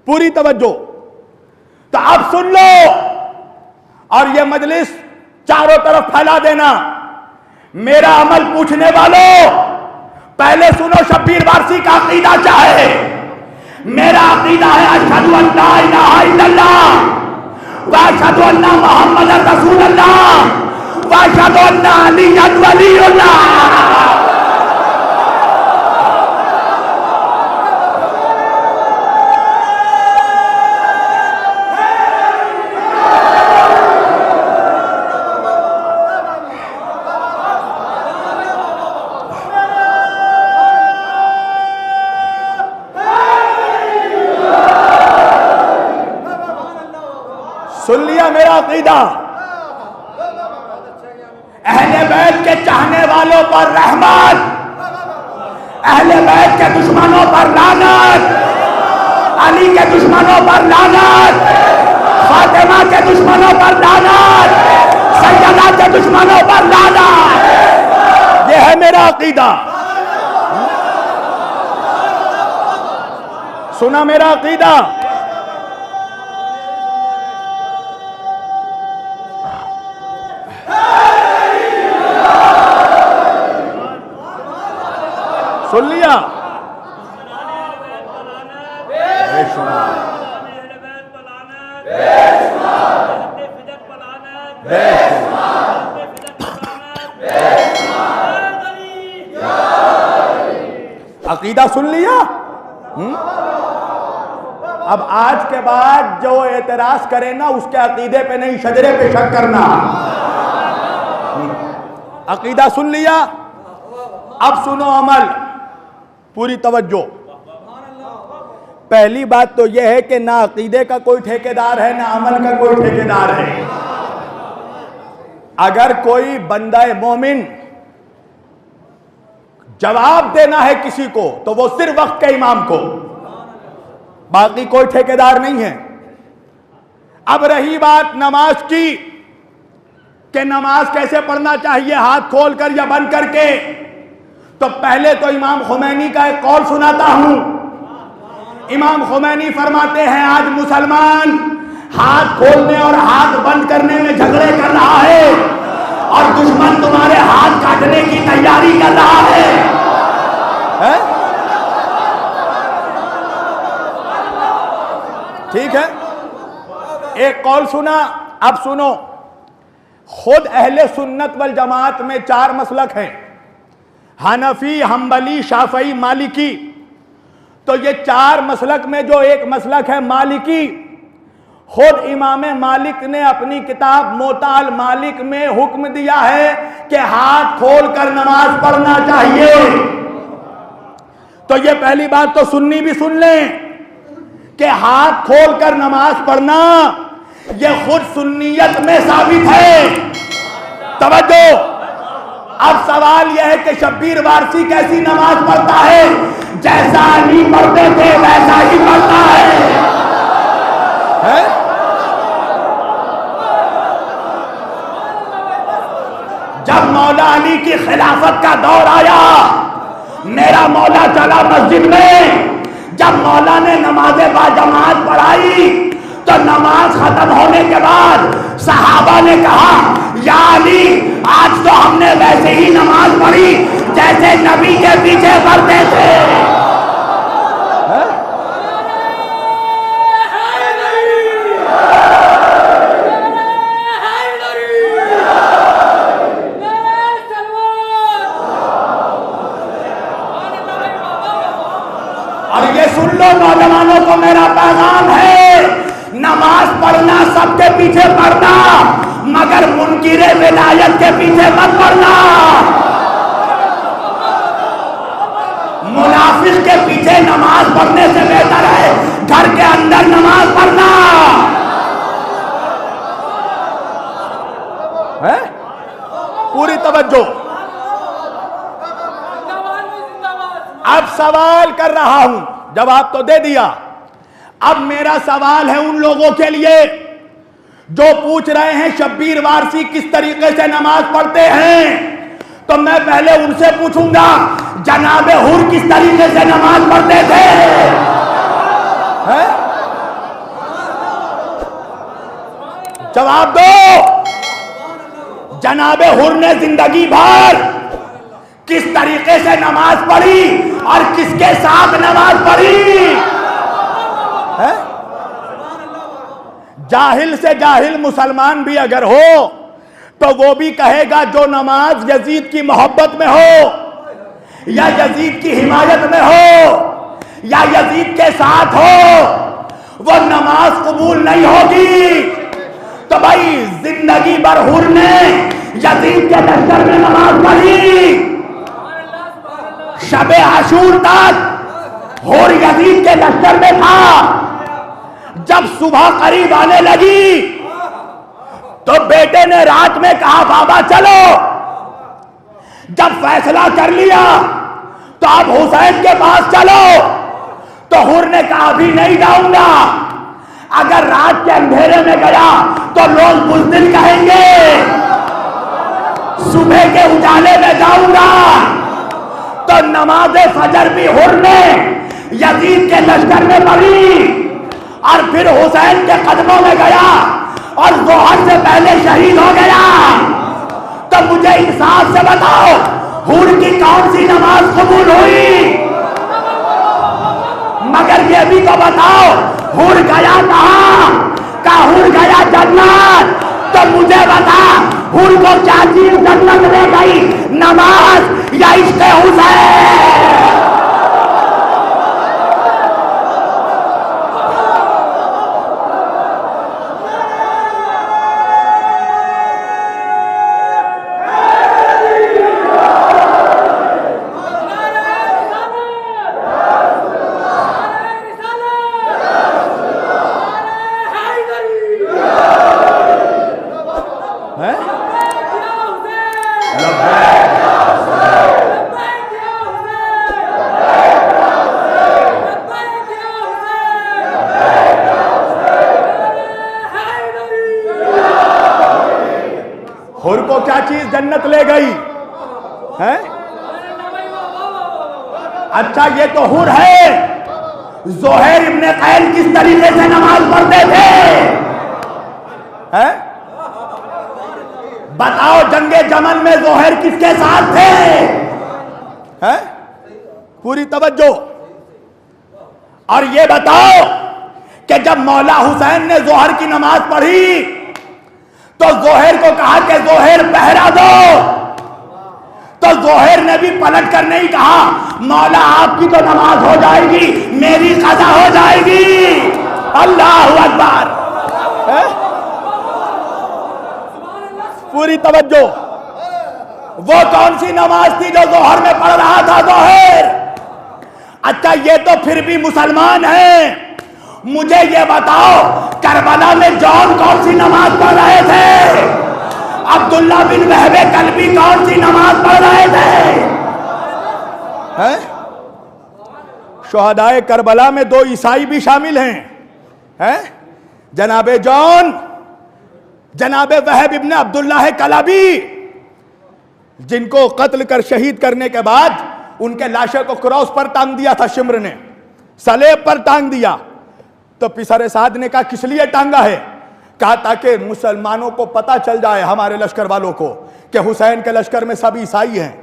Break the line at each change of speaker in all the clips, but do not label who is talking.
पूरी तवज्जो। तो अब सुन लो और ये मजलिस चारों तरफ फैला देना। मेरा अमल पूछने वालों, पहले सुनो शब्बीर वारसी का अकीदा क्या है। मेरा अकीदा है अशहदु अल्ला इलाहा इल्लल्लाह व अशहदु अन्ना मुहम्मदर रसूलुल्लाह व अशहदु अन्ना अलिय्यन वलियुल्लाह। सुन लिया मेरा अकीदा। अहले बैत के चाहने वालों पर रहमत, अहले बैत के दुश्मनों पर लानत, अली के दुश्मनों पर लानत, फातिमा के दुश्मनों पर लानत, सैयदा के दुश्मनों पर लानत। यह है मेरा अकीदा। सुना मेरा अकीदा। सुन लिया। अकीदा सुन लिया। अब आज के बाद जो एतराज करे ना, उसके अकीदे पे नहीं, शजरे पे शक करना। अकीदा सुन लिया। अब सुनो अमल, पूरी तवज्जो। पहली बात तो यह है कि ना अकीदे का कोई ठेकेदार है, ना अमल का कोई ठेकेदार है। अगर कोई बंदा मोमिन जवाब देना है किसी को, तो वो सिर्फ वक्त के इमाम को, बाकी कोई ठेकेदार नहीं है। अब रही बात नमाज की कि नमाज कैसे पढ़ना चाहिए, हाथ खोलकर या बंद करके, तो पहले तो इमाम खुमैनी का एक कौल सुनाता हूं। इमाम खुमैनी फरमाते हैं, आज मुसलमान हाथ खोलने और हाथ बंद करने में झगड़े कर रहा है और दुश्मन तुम्हारे हाथ काटने की तैयारी कर रहा है? ठीक है, एक कौल सुना। अब सुनो, खुद अहले सुन्नत वल जमात में 4 मसलक हैं, हनफी, हम्बली, शाफई, मालिकी। तो ये 4 मसलक में जो एक मसलक है मालिकी, खुद इमाम मालिक ने अपनी किताब मोताल मालिक में हुक्म दिया है कि हाथ खोलकर नमाज पढ़ना चाहिए। तो ये पहली बात तो सुन्नी भी सुन लें कि हाथ खोलकर नमाज पढ़ना ये खुद सुन्नियत में साबित है। तवज्जो। अब सवाल यह है कि शब्बीर वारसी कैसी नमाज पढ़ता है? जैसा अली पढ़ते थे वैसा ही पढ़ता है? जब मौला अली की खिलाफत का दौर आया, मेरा मौला चला मस्जिद में, जब मौला ने नमाज़े बाजमात पढ़ाई तो नमाज खत्म होने के बाद सहाबा ने कहा, या अली, आज तो हमने वैसे ही नमाज पढ़ी जैसे नबी के पीछे पढ़ते थे। और ये सुन लो नौजवानों को मेरा पैगाम है, नमाज पढ़ना सबके पीछे पढ़ना, मगर मुनकिरे विलायत के पीछे मत पढ़ना। मुनाफिक के पीछे नमाज पढ़ने से बेहतर है घर के अंदर नमाज पढ़ना। है? पूरी तवज्जो। अब सवाल कर रहा हूं, जवाब तो दे दिया। अब मेरा सवाल है उन लोगों के लिए जो पूछ रहे हैं शब्बीर वारसी किस तरीके से नमाज पढ़ते हैं, तो मैं पहले उनसे पूछूंगा, जनाबे हुर किस तरीके से नमाज पढ़ते थे? जवाब दो। जनाबे हुर ने जिंदगी भर किस तरीके से नमाज पढ़ी और किसके साथ नमाज पढ़ी है? जाहिल से जाहिल मुसलमान भी अगर हो तो वो भी कहेगा जो नमाज यजीद की मोहब्बत में हो या यजीद की हिमायत में हो या यजीद के साथ हो वो नमाज कबूल नहीं होगी। तो भाई जिंदगी भर हुर ने यजीद के लश्कर में नमाज पढ़ी, शबे आशूर तक हुर यजीद के लश्कर में था। जब सुबह करीब आने लगी तो बेटे ने रात में कहा बाबा चलो। जब फैसला कर लिया तो अब हुसैन के पास चलो। तो हुर ने कहा अभी नहीं जाऊंगा, अगर रात के अंधेरे में गया तो लोग बुज़दिल कहेंगे, सुबह के उजाले में जाऊंगा। तो नमाज फजर भी हुर ने यजीद के लश्कर में पढ़ी और फिर हुसैन के कदमों में गया और जोहर से पहले शहीद हो गया। तो मुझे इंसाफ से बताओ हुर की कौन सी नमाज कबूल हुई? मगर ये भी तो बताओ हुर गया कहां? का हुर गया जन्नत। तो मुझे बता हुर को क्या चीज जन्नत ले गई, नमाज या इश्क़ हुसैन? हुर को क्या चीज जन्नत ले गई है? अच्छा ये तो हुर है। ज़ुहैर इब्ने कैल किस तरीके से नमाज पढ़ते थे हैं? बताओ जंगे जमल में ज़ुहैर किसके साथ थे हैं? पूरी तवज्जो। और ये बताओ कि जब मौला हुसैन ने ज़ुहर की नमाज पढ़ी तो ज़ुहैर को कहा कि ज़ुहैर पहरा दो। तो ज़ुहैर ने भी पलट कर नहीं कहा मौला आपकी तो नमाज हो जाएगी, मेरी क़ज़ा हो जाएगी। अल्लाहु अकबर। पूरी तवज्जो। वो कौन सी नमाज थी जो ज़ुहर में पढ़ रहा था ज़ुहैर? अच्छा ये तो फिर भी मुसलमान है। मुझे ये बताओ करबला में जॉन कौन सी नमाज पढ़ रहे थे? अब्दुल्ला बिन वहबे कल्बी कौन सी नमाज पढ़ रहे थे हैं? शुहदाए करबला में 2 ईसाई भी शामिल हैं जनाबे जॉन, जनाबे वहब इब्ने अब्दुल्लाह कलाबी, जिनको कत्ल कर शहीद करने के बाद उनके लाशों को क्रॉस पर टांग दिया था, शिम्र ने सलेब पर टांग दिया। तो पिसरे साद ने कहा किस लिए टांगा है? कहा ताकि मुसलमानों को पता चल जाए, हमारे लश्कर वालों को, कि हुसैन के लश्कर में सब ईसाई हैं।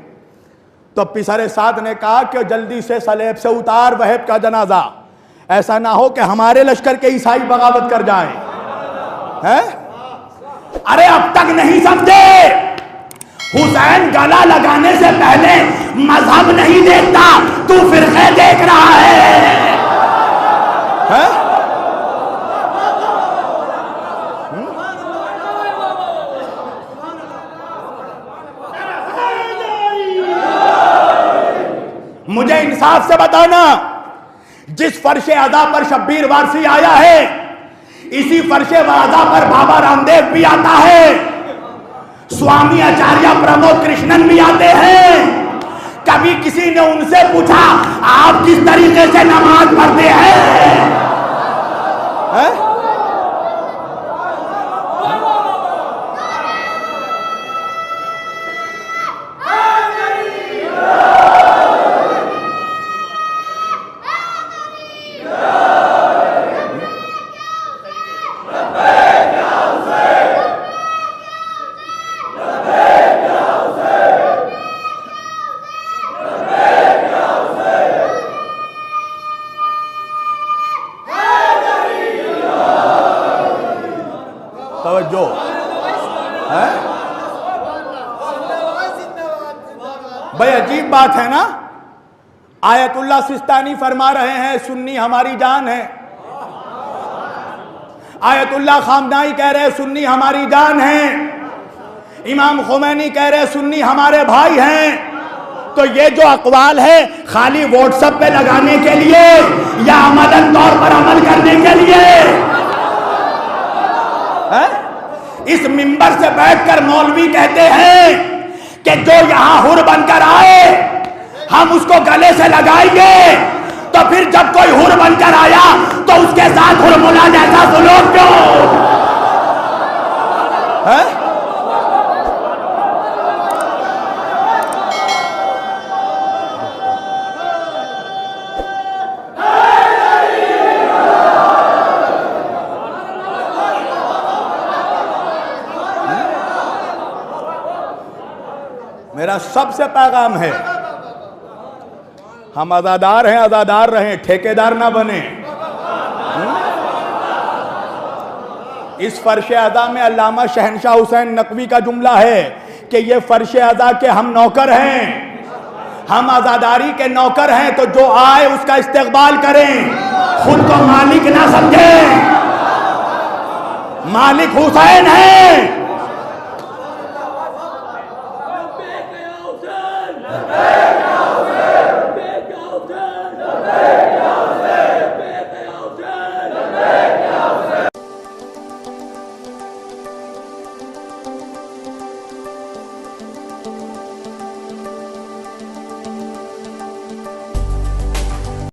तो पिसरे साद ने कहा कि जल्दी से सलेब से उतार वहब का जनाजा, ऐसा ना हो कि हमारे लश्कर के ईसाई बगावत कर जाएं हैं? अरे अब तक नहीं समझे? हुसैन गला लगाने से पहले मजहब नहीं देखता, तू फिरके देख रहा है? मुझे इंसाफ से बताना, जिस फर्शे अदा पर शब्बीर वारसी आया है, इसी फर्शे अदा पर बाबा रामदेव भी आता है, स्वामी आचार्य प्रमोद कृष्णन भी आते हैं। कभी किसी ने उनसे पूछा आप किस तरीके से नमाज पढ़ते हैं? तवज्जो है भाई, अजीब बात है ना। आयतुल्लाह सिस्तानी फरमा रहे हैं सुन्नी हमारी जान है, आयतुल्लाह खामनाई कह रहे हैं सुन्नी हमारी जान है, इमाम खुमैनी कह रहे हैं सुन्नी हमारे भाई हैं। तो ये जो अकवाल है खाली व्हाट्सएप पे लगाने के लिए या अमलन तौर पर अमल करने के लिए है? इस मिंबर से बैठकर मौलवी कहते हैं कि जो यहां हुर बनकर आए हम उसको गले से लगाएंगे, तो फिर जब कोई हुर बनकर आया तो उसके साथ हुरमुला जैसा सुलूक क्यों है? मेरा सबसे पैगाम है हम अज़ादार हैं, अज़ादार रहें, ठेकेदार ना बने। इस फर्श अज़ा में अल्लामा शहनशाह हुसैन नकवी का जुमला है कि ये फर्श अज़ा के हम नौकर हैं, हम आज़ादारी के नौकर हैं, तो जो आए उसका इस्तेक़बाल करें, खुद को मालिक ना समझें। मालिक हुसैन है।